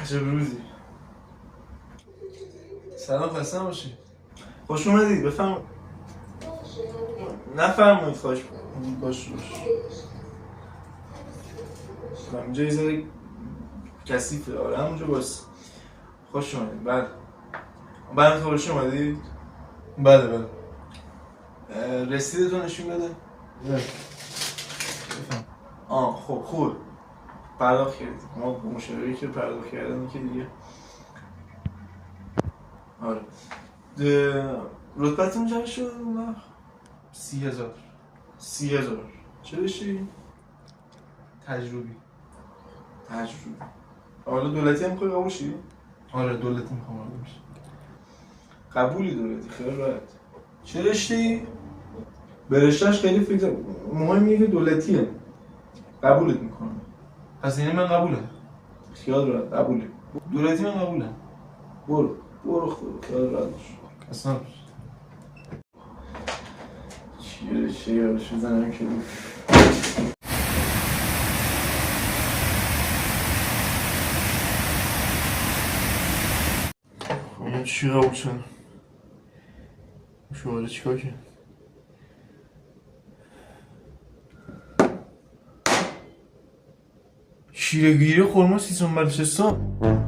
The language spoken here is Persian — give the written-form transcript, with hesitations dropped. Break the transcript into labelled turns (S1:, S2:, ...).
S1: عجب روزی. سلام، خسته نباشی. خوش اومدید، بفرمایید. نفرمایید، خواهش باش. اینجا یه ذره کثیفه. آره همونجا باش. خوش اومدید. بله. بعد خوش اومدید. بله. رسیدتون نشون بده. بله. خب خوب. پرداخت کردید. ما با مشاوری که پرداخت کردن که دیگه. آره. رتبتون چند شد اون وقت؟ 30,000. چه رشتی؟
S2: تجربی.
S1: حالا دولتی هم می‌خوای قبول شی؟
S2: آره دولتی میخوام قبول بشم.
S1: قبولی دولتی خیلی راحت. چه رشتی؟ به رشته‌اش خیلی فکر مهمیه که دولتیه. قبولت میکنم.
S2: پس یعنی من قبوله.
S1: خیال راحت قبولی.
S2: دولتی من قبوله.
S1: برو خود خیال راحت باش.
S2: اصلا
S1: چیه یادش بزنم که اون چی قبول شد؟ شماره چیکار کرد؟ شیرگیری خورما سیستان بلوچستان.